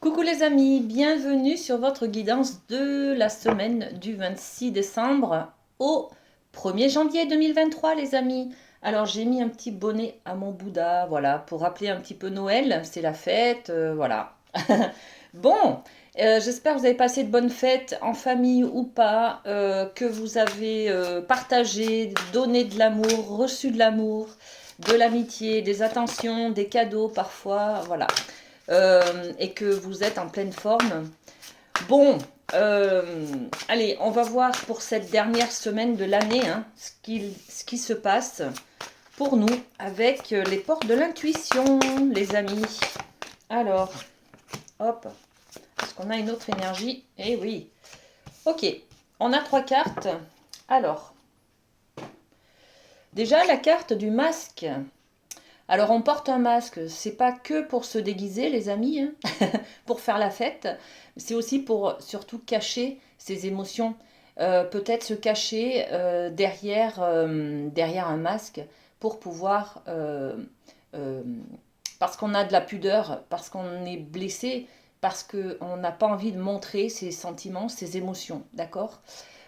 Coucou les amis, bienvenue sur votre guidance de la semaine du 26 décembre au 1er janvier 2023 les amis. Alors j'ai mis un petit bonnet à mon Bouddha, voilà, pour rappeler un petit peu Noël, c'est la fête, voilà. Bon, j'espère que vous avez passé de bonnes fêtes en famille ou pas, que vous avez partagé, donné de l'amour, reçu de l'amour, de l'amitié, des attentions, des cadeaux parfois, voilà. Et que vous êtes en pleine forme. Bon, allez, on va voir pour cette dernière semaine de l'année hein, ce qui se passe pour nous avec les portes de l'intuition, les amis. Alors, hop, est-ce qu'on a une autre énergie? Eh oui. Ok, on a 3 cartes. Alors, déjà la carte du masque. Alors on porte un masque, c'est pas que pour se déguiser les amis, hein, pour faire la fête, c'est aussi pour surtout cacher ses émotions. Peut-être se cacher derrière un masque pour pouvoir, parce qu'on a de la pudeur, parce qu'on est blessé, parce qu'on n'a pas envie de montrer ses sentiments, ses émotions, d'accord?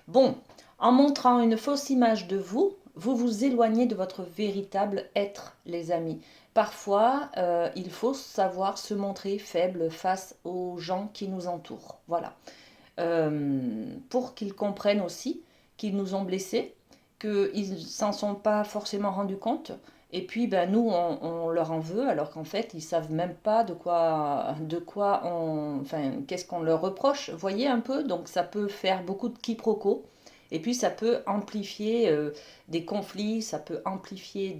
Bon, en montrant une fausse image de vous, vous vous éloignez de votre véritable être, les amis. Parfois, il faut savoir se montrer faible face aux gens qui nous entourent. Voilà. Pour qu'ils comprennent aussi qu'ils nous ont blessés, qu'ils ne s'en sont pas forcément rendus compte. Et puis, ben, nous, on leur en veut, alors qu'en fait, ils savent même pas enfin, qu'est-ce qu'on leur reproche. Vous voyez un peu? Donc, ça peut faire beaucoup de quiproquos. Et puis, ça peut amplifier des conflits, ça peut amplifier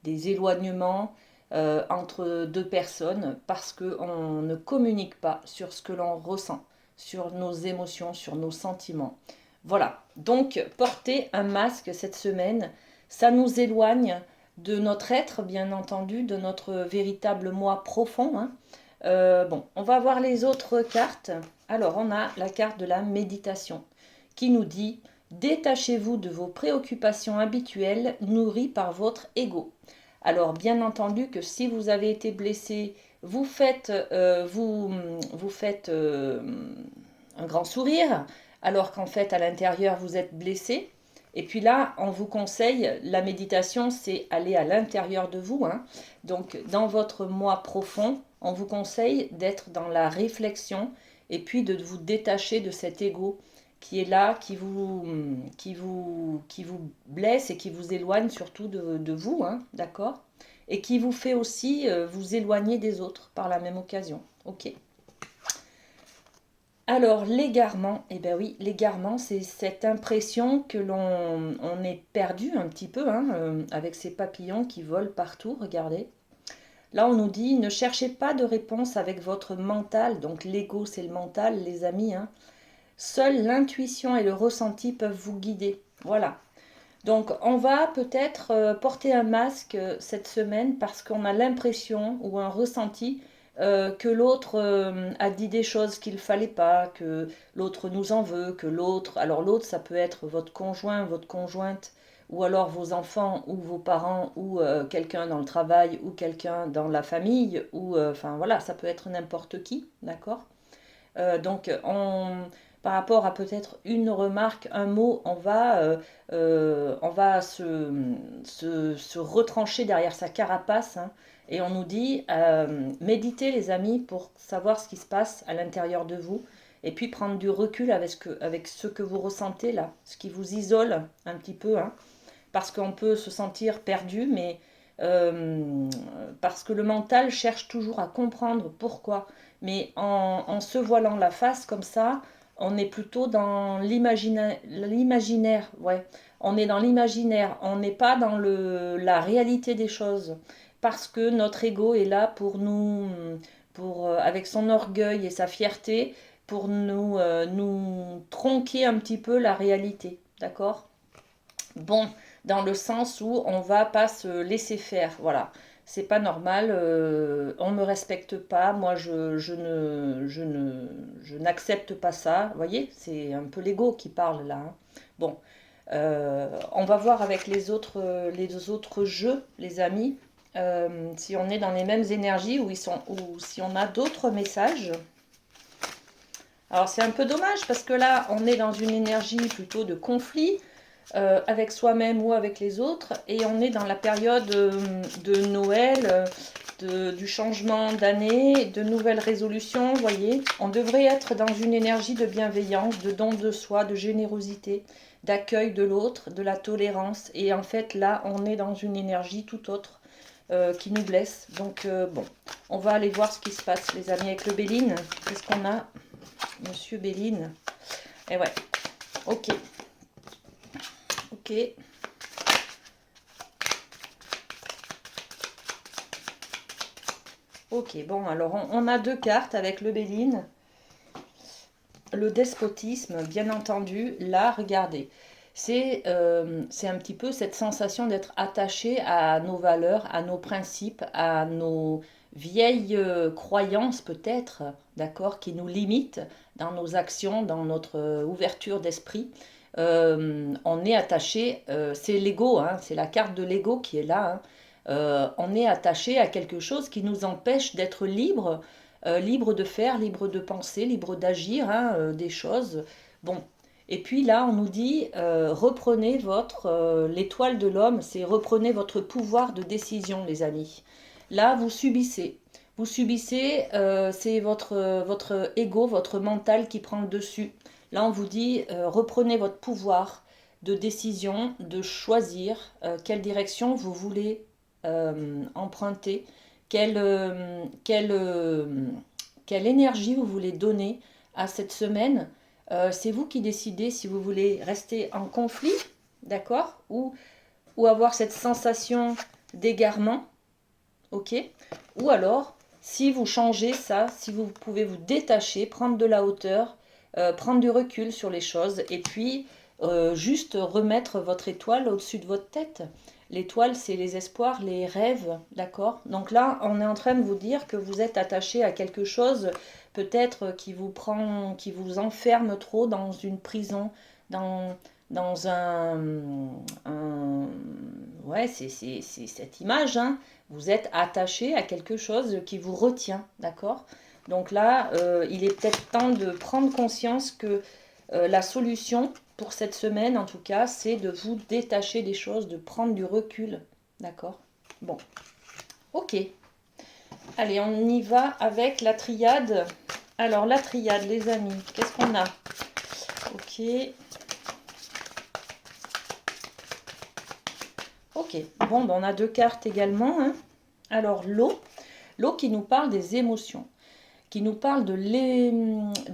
des éloignements entre deux personnes parce qu'on ne communique pas sur ce que l'on ressent, sur nos émotions, sur nos sentiments. Voilà, donc porter un masque cette semaine, ça nous éloigne de notre être, bien entendu, de notre véritable moi profond. Hein. Bon, on va voir les autres cartes. Alors, on a la carte de la méditation qui nous dit détachez-vous de vos préoccupations habituelles nourries par votre ego. Alors, bien entendu que si vous avez été blessé, vous faites un grand sourire, alors qu'en fait, à l'intérieur, vous êtes blessé. Et puis là, on vous conseille, la méditation, c'est aller à l'intérieur de vous. Hein. Donc, dans votre moi profond, on vous conseille d'être dans la réflexion et puis de vous détacher de cet ego qui est là, qui vous blesse et qui vous éloigne surtout de vous, hein, d'accord? Et qui vous fait aussi vous éloigner des autres par la même occasion. Ok. Alors, l'égarement, eh bien oui, l'égarement, c'est cette impression que on est perdu un petit peu, hein, avec ces papillons qui volent partout, regardez. Là, on nous dit, ne cherchez pas de réponse avec votre mental, donc l'ego, c'est le mental, les amis, hein. Seule l'intuition et le ressenti peuvent vous guider. Voilà. Donc, on va peut-être porter un masque cette semaine parce qu'on a l'impression ou un ressenti que l'autre a dit des choses qu'il ne fallait pas, que l'autre nous en veut, que l'autre... Alors l'autre, ça peut être votre conjoint, votre conjointe, ou alors vos enfants, ou vos parents, ou quelqu'un dans le travail, ou quelqu'un dans la famille, ou... Enfin voilà, ça peut être n'importe qui, d'accord? Donc, par rapport à peut-être une remarque, un mot, on va se retrancher derrière sa carapace hein, et on nous dit méditez les amis pour savoir ce qui se passe à l'intérieur de vous et puis prendre du recul avec ce que vous ressentez là, ce qui vous isole un petit peu, hein, parce qu'on peut se sentir perdu, mais parce que le mental cherche toujours à comprendre pourquoi. Mais en se voilant la face comme ça, on est plutôt dans l'imaginaire. Ouais. On est dans l'imaginaire, on n'est pas dans la réalité des choses. Parce que notre ego est là pour nous, avec son orgueil et sa fierté, pour nous tronquer un petit peu la réalité. D'accord? Bon, dans le sens où on va pas se laisser faire, voilà. C'est pas normal, on me respecte pas, moi je n'accepte pas ça. Vous voyez, c'est un peu l'ego qui parle là. Hein. Bon, on va voir avec les autres jeux, les amis, si on est dans les mêmes énergies ou si on a d'autres messages. Alors c'est un peu dommage parce que là, on est dans une énergie plutôt de conflit avec soi-même ou avec les autres, et on est dans la période de Noël, du changement d'année, de nouvelles résolutions, vous voyez. On devrait être dans une énergie de bienveillance, de don de soi, de générosité, d'accueil de l'autre, de la tolérance, et en fait là, on est dans une énergie tout autre. Qui nous blesse. Donc bon, on va aller voir ce qui se passe, les amis, avec le Béline. Qu'est-ce qu'on a, Monsieur Béline? Et ouais, ok, ok. Ok, bon, alors on a deux cartes avec le Béline. Le despotisme, bien entendu, là, regardez. C'est un petit peu cette sensation d'être attaché à nos valeurs, à nos principes, à nos vieilles croyances peut-être, d'accord, qui nous limitent dans nos actions, dans notre ouverture d'esprit. On est attaché, c'est l'ego, hein, c'est la carte de l'ego qui est là. Hein. On est attaché à quelque chose qui nous empêche d'être libre, libre de faire, libre de penser, libre d'agir, hein, des choses. Bon, et puis là, on nous dit, reprenez l'étoile de l'homme, c'est reprenez votre pouvoir de décision, les amis. Là, vous subissez. Vous subissez, c'est votre ego, votre mental qui prend le dessus. Là, on vous dit, reprenez votre pouvoir de décision, de choisir quelle direction vous voulez emprunter, quelle énergie vous voulez donner à cette semaine. C'est vous qui décidez si vous voulez rester en conflit, d'accord, ou avoir cette sensation d'égarement, ok, ou alors si vous changez ça, si vous pouvez vous détacher, prendre de la hauteur, prendre du recul sur les choses, et puis juste remettre votre étoile au-dessus de votre tête. L'étoile, c'est les espoirs, les rêves, d'accord? Donc là, on est en train de vous dire que vous êtes attaché à quelque chose, peut-être qui vous enferme trop dans une prison, dans ouais, c'est cette image, hein. Vous êtes attaché à quelque chose qui vous retient, d'accord? Donc là, il est peut-être temps de prendre conscience que la solution pour cette semaine, en tout cas, c'est de vous détacher des choses, de prendre du recul. D'accord? Bon. Ok. Allez, on y va avec la triade. Alors, la triade, les amis, qu'est-ce qu'on a? Ok. Ok. Bon, ben, on a deux cartes également. Hein. Alors, l'eau. L'eau qui nous parle des émotions, qui nous parle de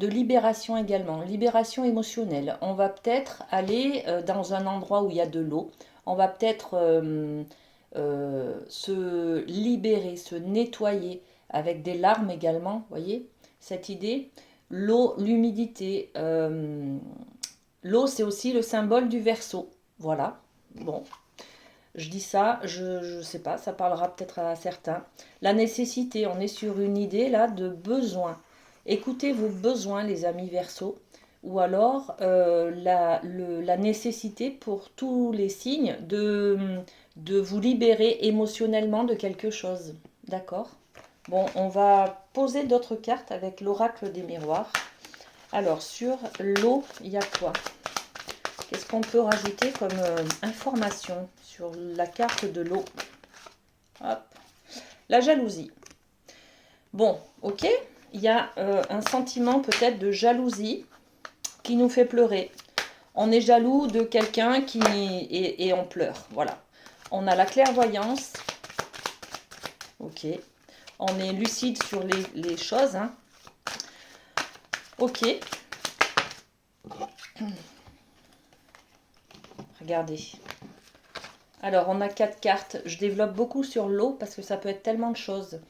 libération également, libération émotionnelle. On va peut-être aller dans un endroit où il y a de l'eau. On va peut-être se libérer, se nettoyer avec des larmes également, voyez, cette idée. L'eau, l'humidité. L'eau, c'est aussi le symbole du Verseau. Voilà. Bon, je dis ça, je ne sais pas, ça parlera peut-être à certains. La nécessité, on est sur une idée là de besoin. Écoutez vos besoins, les amis Verseau, ou alors la nécessité pour tous les signes de vous libérer émotionnellement de quelque chose. D'accord? Bon, on va poser d'autres cartes avec l'oracle des miroirs. Alors, sur l'eau, il y a quoi? Qu'est-ce qu'on peut rajouter comme information sur la carte de l'eau? Hop. La jalousie. Bon, ok. Il y a un sentiment peut-être de jalousie qui nous fait pleurer. On est jaloux de quelqu'un et on pleure. Voilà. On a la clairvoyance. Ok. On est lucide sur les choses. Hein. Ok. Regardez. Alors, on a 4 cartes. Je développe beaucoup sur l'eau parce que ça peut être tellement de choses.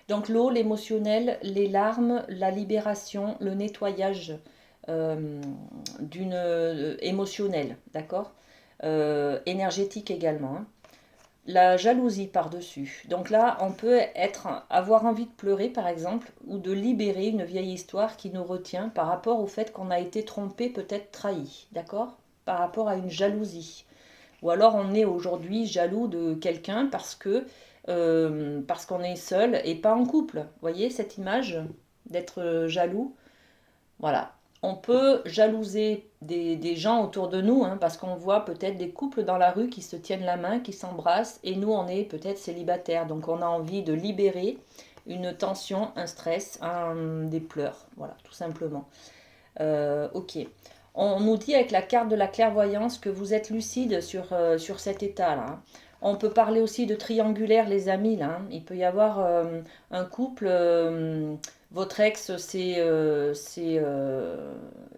Donc, l'eau, l'émotionnel, les larmes, la libération, le nettoyage émotionnelle, d'accord, énergétique également. Hein. La jalousie par-dessus. Donc là, on peut avoir envie de pleurer, par exemple, ou de libérer une vieille histoire qui nous retient par rapport au fait qu'on a été trompé, peut-être trahi, d'accord, par rapport à une jalousie. Ou alors on est aujourd'hui jaloux de quelqu'un parce qu'on est seul et pas en couple. Vous voyez cette image d'être jaloux? Voilà. On peut jalouser des gens autour de nous, hein, parce qu'on voit peut-être des couples dans la rue qui se tiennent la main, qui s'embrassent, et nous, on est peut-être célibataires. Donc, on a envie de libérer une tension, un stress, des pleurs. Voilà, tout simplement. Ok. On nous dit avec la carte de la clairvoyance que vous êtes lucide sur cet état-là, hein. On peut parler aussi de triangulaire, les amis, là, hein. Il peut y avoir un couple, votre ex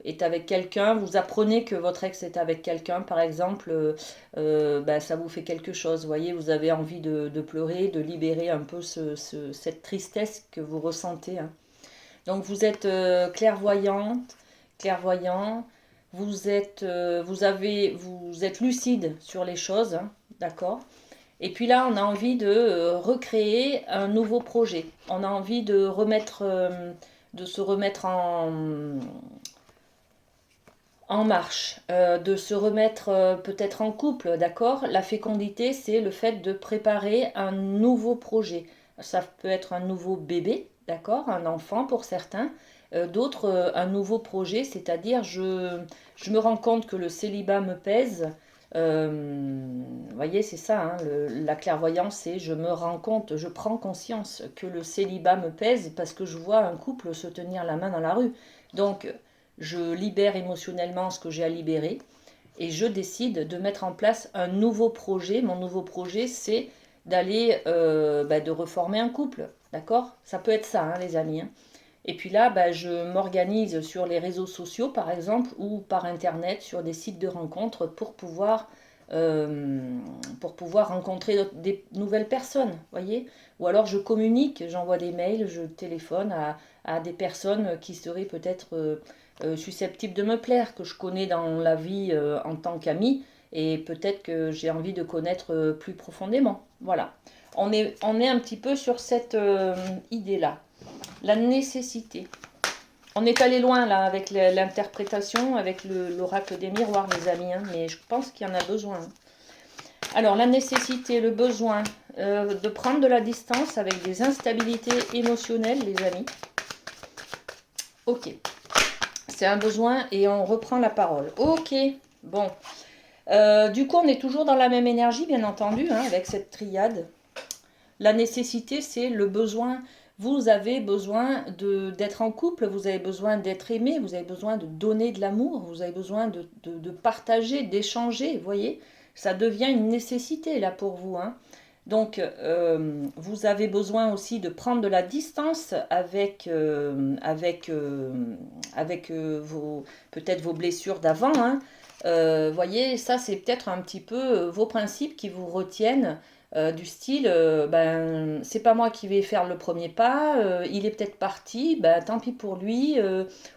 est avec quelqu'un, vous apprenez que votre ex est avec quelqu'un, par exemple, ben, ça vous fait quelque chose, vous voyez, vous avez envie de pleurer, de libérer un peu cette tristesse que vous ressentez, hein. Donc vous êtes clairvoyante, clairvoyant, vous êtes lucide sur les choses, hein, d'accord? Et puis là, on a envie de recréer un nouveau projet. On a envie de se remettre en marche, de se remettre peut-être en couple, d'accord? La fécondité, c'est le fait de préparer un nouveau projet. Ça peut être un nouveau bébé, d'accord? Un enfant pour certains. D'autres, un nouveau projet, c'est-à-dire je me rends compte que le célibat me pèse. Vous voyez, c'est ça, hein, la clairvoyance, c'est je me rends compte, je prends conscience que le célibat me pèse parce que je vois un couple se tenir la main dans la rue. Donc, je libère émotionnellement ce que j'ai à libérer et je décide de mettre en place un nouveau projet. Mon nouveau projet, c'est d'aller, de reformer un couple, d'accord? Ça peut être ça, hein, les amis, hein. Et puis là, je m'organise sur les réseaux sociaux, par exemple, ou par Internet, sur des sites de rencontres pour pouvoir rencontrer des nouvelles personnes, voyez. Ou alors je communique, j'envoie des mails, je téléphone à des personnes qui seraient peut-être susceptibles de me plaire, que je connais dans la vie en tant qu'ami, et peut-être que j'ai envie de connaître plus profondément. Voilà. On est un petit peu sur cette idée-là. La nécessité. On est allé loin là avec l'interprétation, avec l'oracle des miroirs, les amis, hein, mais je pense qu'il y en a besoin. Alors, la nécessité, le besoin de prendre de la distance avec des instabilités émotionnelles, les amis. Ok, c'est un besoin et on reprend la parole. Ok, bon. Du coup, on est toujours dans la même énergie, bien entendu, hein, avec cette triade. La nécessité, c'est le besoin. Vous avez besoin d'être en couple, vous avez besoin d'être aimé, vous avez besoin de donner de l'amour, vous avez besoin de partager, d'échanger, vous voyez. Ça devient une nécessité là pour vous, hein. Donc, vous avez besoin aussi de prendre de la distance avec peut-être vos blessures d'avant, hein. Voyez, ça c'est peut-être un petit peu vos principes qui vous retiennent, du style, c'est pas moi qui vais faire le premier pas, il est peut-être parti, ben, tant pis pour lui,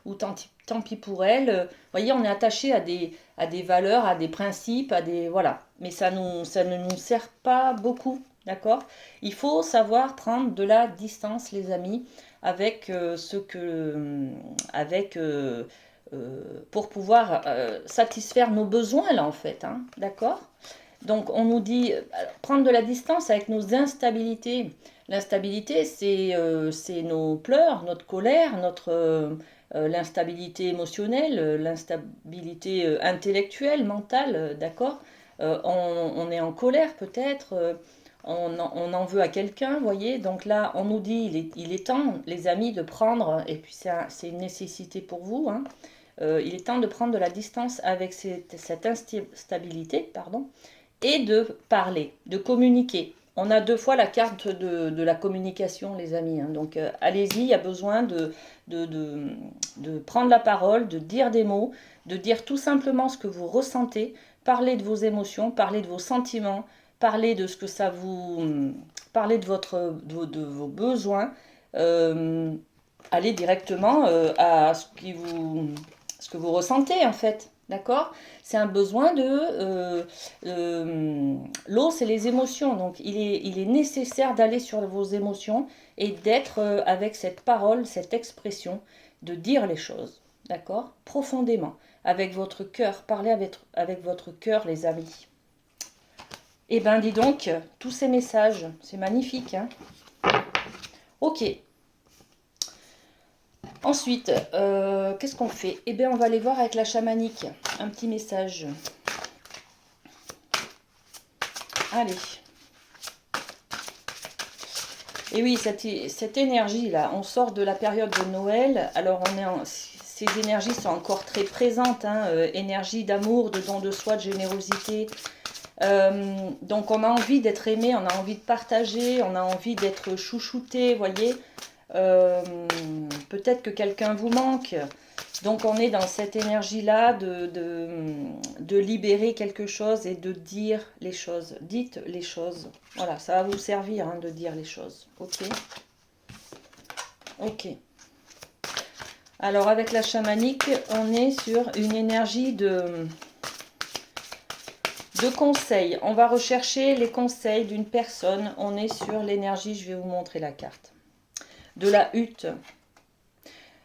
ou tant pis pour elle. Voyez, on est attaché à des valeurs, à des principes, à des... Voilà. Mais ça ne nous sert pas beaucoup, d'accord? Il faut savoir prendre de la distance, les amis, avec pour pouvoir satisfaire nos besoins, là, en fait, hein, d'accord? Donc, on nous dit prendre de la distance avec nos instabilités. L'instabilité, c'est nos pleurs, notre colère, l'instabilité émotionnelle, l'instabilité intellectuelle, mentale, d'accord. On est en colère peut-être, on en veut à quelqu'un, vous voyez. Donc là, on nous dit, il est temps, les amis, de prendre, et puis c'est une nécessité pour vous, hein, il est temps de prendre de la distance avec cette instabilité, pardon, et de parler, de communiquer. On a deux fois la carte de la communication, les amis, hein. Donc, allez-y, il y a besoin de prendre la parole, de dire des mots, de dire tout simplement ce que vous ressentez, parler de vos émotions, parler de vos sentiments, parler de ce que ça vous... parler de vos besoins, euh, aller directement à ce que vous ressentez, en fait. D'accord? C'est un besoin l'eau, c'est les émotions. Donc, il est nécessaire d'aller sur vos émotions et d'être avec cette parole, cette expression, de dire les choses. D'accord? Profondément. Avec votre cœur. Parlez avec votre cœur, les amis. Eh ben, dis donc, tous ces messages, c'est magnifique, hein? Ok. Ensuite, qu'est-ce qu'on fait? Eh bien, on va aller voir avec la chamanique. Un petit message. Allez. Et oui, cette énergie-là, on sort de la période de Noël. Alors, ces énergies sont encore très présentes. Hein, énergie d'amour, de don de soi, de générosité. Donc, on a envie d'être aimé, on a envie de partager, on a envie d'être chouchouté, vous voyez. Peut-être que quelqu'un vous manque. Donc on est dans cette énergie-là de libérer quelque chose et de dire les choses. Dites les choses. Voilà, ça va vous servir hein, de dire les choses. Ok. Ok. Alors avec la chamanique, on est sur une énergie de conseils. On va rechercher les conseils d'une personne. On est sur l'énergie, je vais vous montrer la carte. De la hutte.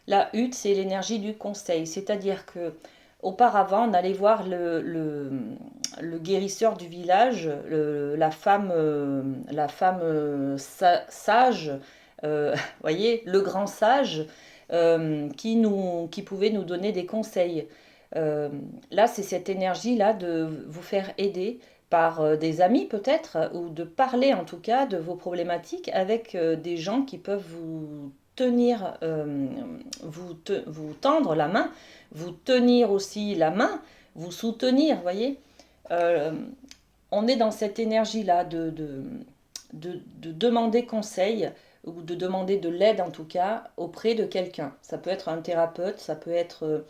La hutte, c'est l'énergie du conseil. C'est-à-dire que auparavant, on allait voir le guérisseur du village, la femme sage, voyez, le grand sage, qui pouvait nous donner des conseils. Là, c'est cette énergie-là de vous faire aider par des amis peut-être, ou de parler en tout cas de vos problématiques avec des gens qui peuvent vous tenir, vous tendre la main, vous tenir aussi la main, vous soutenir, voyez. Euh, on est dans cette énergie-là de demander conseil ou de demander de l'aide en tout cas auprès de quelqu'un. Ça peut être un thérapeute, ça peut être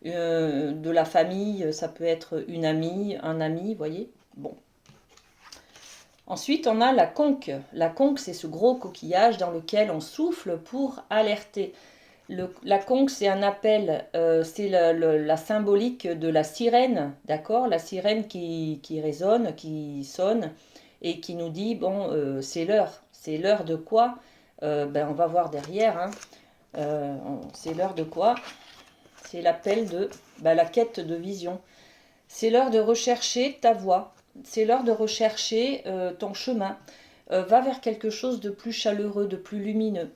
de la famille, ça peut être une amie, un ami, voyez. Bon. Ensuite, on a la conque. La conque, c'est ce gros coquillage dans lequel on souffle pour alerter. La conque, c'est un appel, c'est la symbolique de la sirène, d'accord? La sirène qui résonne, qui sonne et qui nous dit, bon, c'est l'heure. C'est l'heure de quoi? Ben, on va voir derrière. Hein. C'est l'heure de quoi? C'est l'appel de la quête de vision. C'est l'heure de rechercher ta voie. C'est l'heure de rechercher ton chemin. Va vers quelque chose de plus chaleureux, de plus lumineux.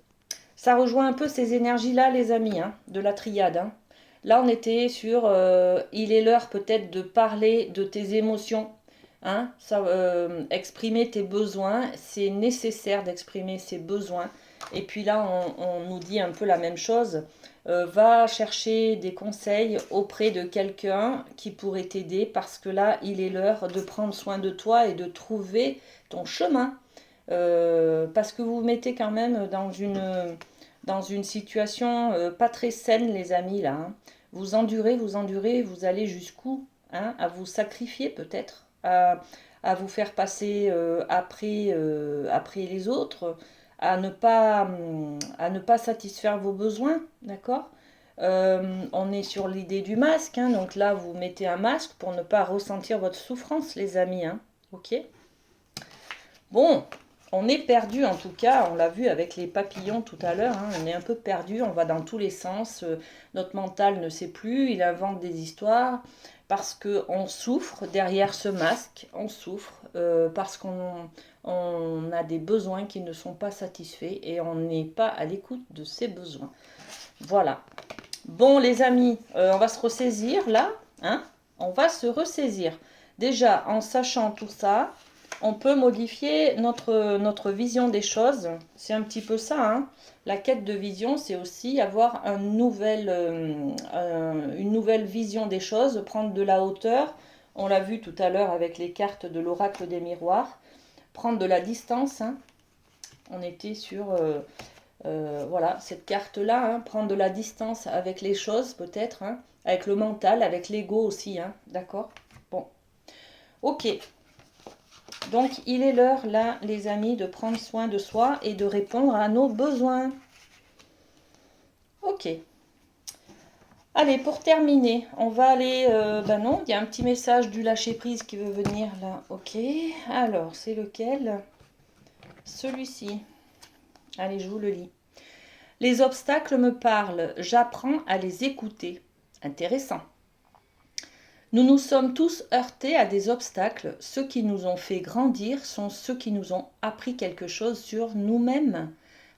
Ça rejoint un peu ces énergies-là, les amis, hein, de la triade. Hein. Là, on était sur il est l'heure peut-être de parler de tes émotions. Hein, exprimer tes besoins, c'est nécessaire d'exprimer ses besoins. Et puis là, on nous dit un peu la même chose. Va chercher des conseils auprès de quelqu'un qui pourrait t'aider parce que là, il est l'heure de prendre soin de toi et de trouver ton chemin. Parce que vous vous mettez quand même dans une situation pas très saine, les amis, là. Hein. Vous endurez, vous allez jusqu'où hein, à vous sacrifier peut-être, à vous faire passer après les autres, à ne pas satisfaire vos besoins, d'accord on est sur l'idée du masque, hein, donc là vous mettez un masque pour ne pas ressentir votre souffrance, les amis, hein, ok. Bon, on est perdu en tout cas, on l'a vu avec les papillons tout à l'heure, hein, on est un peu perdu, on va dans tous les sens, notre mental ne sait plus, il invente des histoires parce qu'on souffre derrière ce masque, on souffre parce qu'on a des besoins qui ne sont pas satisfaits et on n'est pas à l'écoute de ces besoins. Voilà. Bon les amis, on va se ressaisir là, hein, on va se ressaisir. Déjà en sachant tout ça, on peut modifier notre vision des choses. C'est un petit peu ça. Hein. La quête de vision, c'est aussi avoir une nouvelle vision des choses, prendre de la hauteur. On l'a vu tout à l'heure avec les cartes de l'oracle des miroirs. Prendre de la distance. Hein. On était sur voilà, cette carte-là. Hein. Prendre de la distance avec les choses peut-être. Hein. Avec le mental, avec l'ego aussi. Hein. D'accord? Bon. Ok. Donc, il est l'heure, là, les amis, de prendre soin de soi et de répondre à nos besoins. Ok. Allez, pour terminer, on va aller... ben non, il y a un petit message du lâcher-prise qui veut venir, là. Ok. Alors, c'est lequel? Celui-ci. Allez, je vous le lis. Les obstacles me parlent. J'apprends à les écouter. Intéressant. Nous nous sommes tous heurtés à des obstacles. Ceux qui nous ont fait grandir sont ceux qui nous ont appris quelque chose sur nous-mêmes.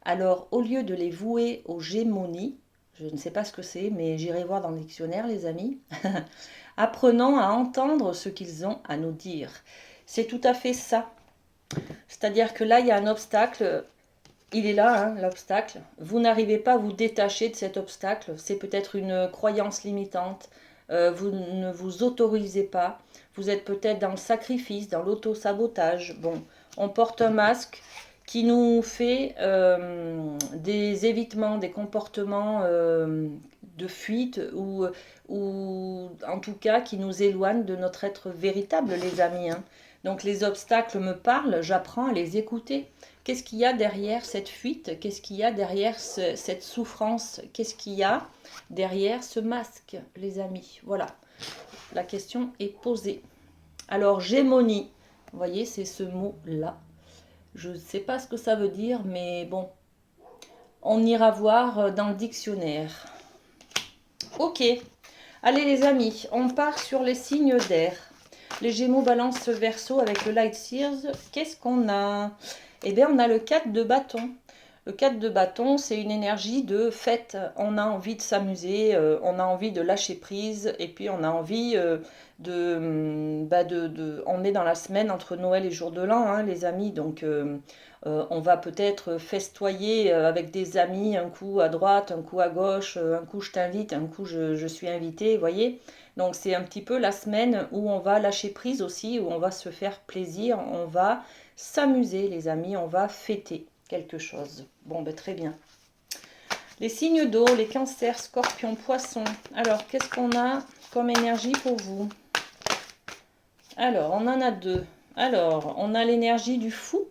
Alors, au lieu de les vouer aux gémonies, Je ne sais pas ce que c'est, mais j'irai voir dans le dictionnaire, les amis. Apprenons à entendre ce qu'ils ont à nous dire. C'est tout à fait ça. C'est-à-dire que là, il y a un obstacle. Il est là, hein, l'obstacle. Vous n'arrivez pas à vous détacher de cet obstacle. C'est peut-être une croyance limitante. Vous ne vous autorisez pas. Vous êtes peut-être dans le sacrifice, dans l'auto-sabotage. Bon, on porte un masque qui nous fait des évitements, des comportements de fuite ou en tout cas qui nous éloignent de notre être véritable, les amis, hein. Donc les obstacles me parlent, j'apprends à les écouter. Qu'est-ce qu'il y a derrière cette fuite? Qu'est-ce qu'il y a derrière cette souffrance? Qu'est-ce qu'il y a derrière ce masque, les amis? Voilà, la question est posée. Alors, gémonie, vous voyez, c'est ce mot-là. Je ne sais pas ce que ça veut dire, mais bon, on ira voir dans le dictionnaire. Ok, allez les amis, on part sur les signes d'air. Les Gémeaux, Balance, Verseau avec le Light Sears. Qu'est-ce qu'on a? Eh bien, on a le 4 de bâton. Le 4 de bâton, c'est une énergie de fête. On a envie de s'amuser, on a envie de lâcher prise, et puis on a envie on est dans la semaine entre Noël et Jour de l'An, hein, les amis. Donc, on va peut-être festoyer avec des amis, un coup à droite, un coup à gauche, un coup je t'invite, un coup je suis invité, vous voyez. Donc c'est un petit peu la semaine où on va lâcher prise aussi, où on va se faire plaisir, on va s'amuser les amis, on va fêter quelque chose. Bon, ben très bien. Les signes d'eau, les cancers, scorpions, poissons. Alors, qu'est-ce qu'on a comme énergie pour vous? Alors, on en a deux. Alors, on a l'énergie du fou.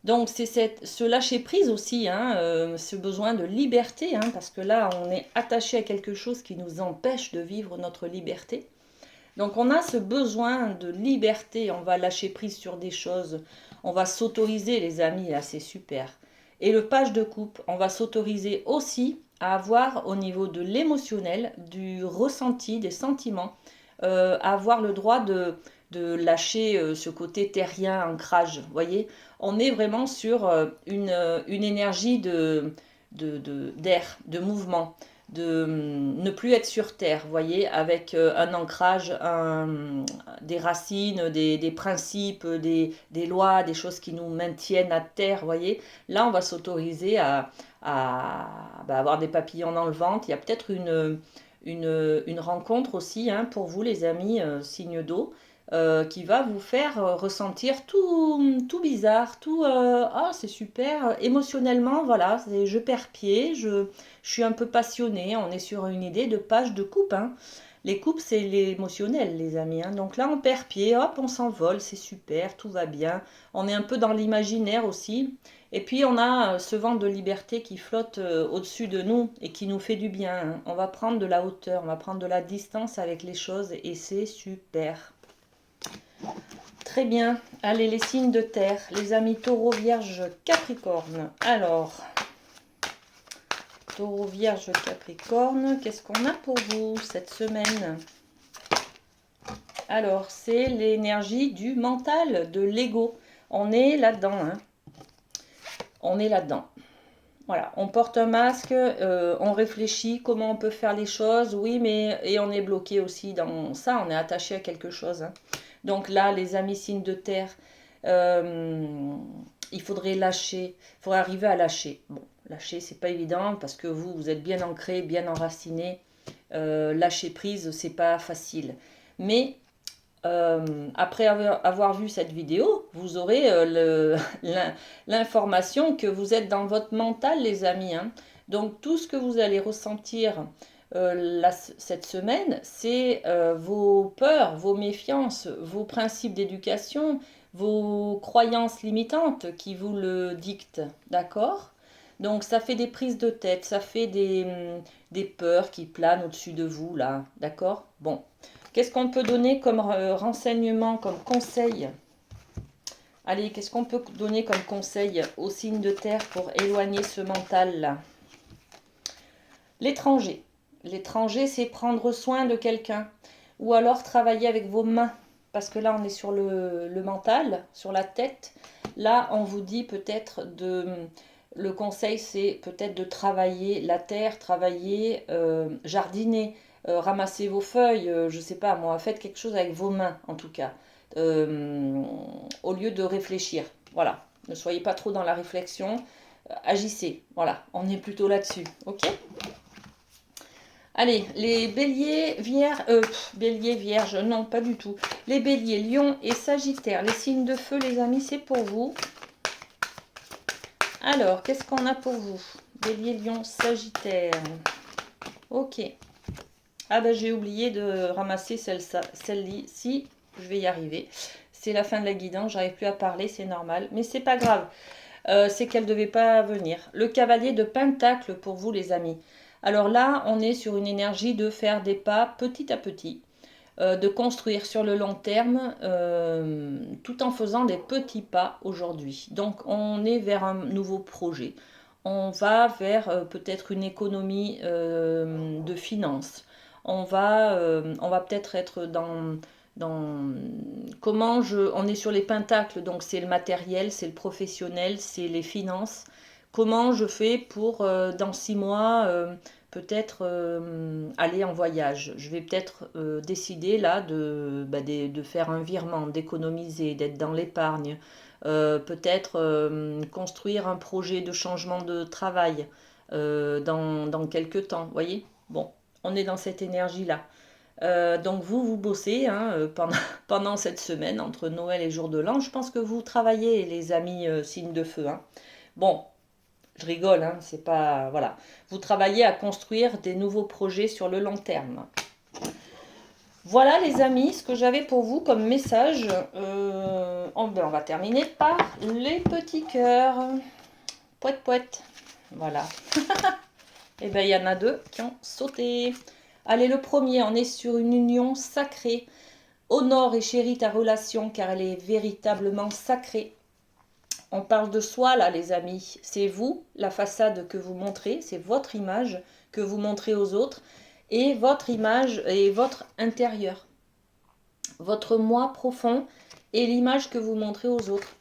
Donc, c'est ce lâcher-prise aussi, hein, ce besoin de liberté, hein, parce que là, on est attaché à quelque chose qui nous empêche de vivre notre liberté. Donc, on a ce besoin de liberté, on va lâcher prise sur des choses, on va s'autoriser, les amis, là, c'est super. Et le page de coupe, on va s'autoriser aussi à avoir au niveau de l'émotionnel, du ressenti, des sentiments, à avoir le droit de lâcher ce côté terrien, ancrage, vous voyez. On est vraiment sur une énergie d'air, de mouvement, de ne plus être sur terre, vous voyez, avec un ancrage, des racines, des principes, des lois, des choses qui nous maintiennent à terre, vous voyez. Là, on va s'autoriser à avoir des papillons dans le ventre. Il y a peut-être une rencontre aussi, hein, pour vous, les amis, signes d'eau, qui va vous faire ressentir tout bizarre, ah c'est super, émotionnellement, voilà, je perds pied, je suis un peu passionnée, on est sur une idée de page de coupe, hein. Les coupes, c'est l'émotionnel, les amis, hein. Donc là, on perd pied, hop, on s'envole, c'est super, tout va bien. On est un peu dans l'imaginaire aussi. Et puis, on a ce vent de liberté qui flotte au-dessus de nous et qui nous fait du bien, hein. On va prendre de la hauteur, on va prendre de la distance avec les choses et c'est super. Très bien. Allez, les signes de terre, les amis taureau, vierge, capricorne. Alors, taureau, vierge, capricorne, qu'est-ce qu'on a pour vous cette semaine? Alors, c'est l'énergie du mental, de l'ego. On est là-dedans, hein. On est là-dedans. Voilà, on porte un masque, on réfléchit comment on peut faire les choses, oui, mais et on est bloqué aussi dans ça, on est attaché à quelque chose, hein. Donc là, les amis signes de terre, il faudrait lâcher, il faudrait arriver à lâcher. Bon, lâcher, c'est pas évident parce que vous êtes bien ancré, bien enraciné. Lâcher prise, c'est pas facile. Mais après avoir vu cette vidéo, vous aurez l'information que vous êtes dans votre mental, les amis, hein. Donc tout ce que vous allez ressentir cette semaine, c'est vos peurs, vos méfiances, vos principes d'éducation, vos croyances limitantes qui vous le dictent, d'accord? Donc ça fait des prises de tête, ça fait des peurs qui planent au-dessus de vous, là, d'accord? Bon, qu'est-ce qu'on peut donner comme renseignement, comme conseil? Allez, qu'est-ce qu'on peut donner comme conseil aux signes de terre pour éloigner ce mental-là? L'étranger. L'étranger, c'est prendre soin de quelqu'un. Ou alors travailler avec vos mains. Parce que là, on est sur le mental, sur la tête. Là, on vous dit peut-être le conseil, c'est peut-être de travailler la terre, travailler, jardiner, ramasser vos feuilles, je sais pas moi, faites quelque chose avec vos mains en tout cas, euh, au lieu de réfléchir. Voilà, ne soyez pas trop dans la réflexion, agissez. Voilà, on est plutôt là-dessus, ok? Allez, les béliers, béliers, vierges, non, pas du tout. Les béliers, lions et sagittaires, les signes de feu, les amis, c'est pour vous. Alors, qu'est-ce qu'on a pour vous? Bélier, lion, sagittaire. Ok. Ah ben j'ai oublié de ramasser celle-ci. Je vais y arriver. C'est la fin de la guidance, j'arrive plus à parler, c'est normal. Mais c'est pas grave. C'est qu'elle ne devait pas venir. Le cavalier de Pentacle pour vous les amis. Alors là, on est sur une énergie de faire des pas petit à petit. De construire sur le long terme tout en faisant des petits pas aujourd'hui. Donc on est vers un nouveau projet. On va vers peut-être une économie de finances. On va peut-être être dans on est sur les pentacles, donc c'est le matériel, c'est le professionnel, c'est les finances. Comment je fais pour dans 6 mois peut-être aller en voyage. Je vais peut-être décider là de faire un virement, d'économiser, d'être dans l'épargne. Peut-être construire un projet de changement de travail dans quelques temps. Vous voyez? Bon, on est dans cette énergie-là. Donc vous bossez hein, pendant cette semaine, entre Noël et Jour de l'An. Je pense que vous travaillez, les amis signes de feu. Hein. Bon, je rigole, hein, c'est pas... Voilà. Vous travaillez à construire des nouveaux projets sur le long terme. Voilà les amis, ce que j'avais pour vous comme message. On va terminer par les petits cœurs. Poète poète. Voilà. Et bien il y en a 2 qui ont sauté. Allez, le premier, on est sur une union sacrée. Honore et chéris ta relation car elle est véritablement sacrée. On parle de soi là les amis, c'est vous, la façade que vous montrez, c'est votre image que vous montrez aux autres et votre image et votre intérieur, votre moi profond et l'image que vous montrez aux autres.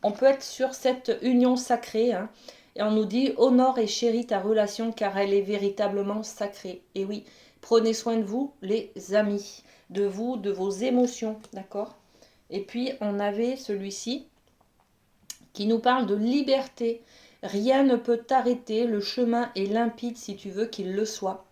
On peut être sur cette union sacrée hein, et on nous dit honore et chéris ta relation car elle est véritablement sacrée. Et oui, prenez soin de vous les amis, de vous, de vos émotions, d'accord? Et puis on avait celui-ci qui nous parle de liberté. Rien ne peut t'arrêter, le chemin est limpide si tu veux qu'il le soit.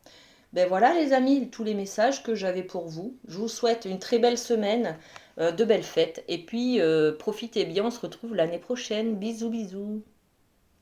Ben voilà les amis, tous les messages que j'avais pour vous. Je vous souhaite une très belle semaine, de belles fêtes. Et puis profitez bien, on se retrouve l'année prochaine. Bisous bisous.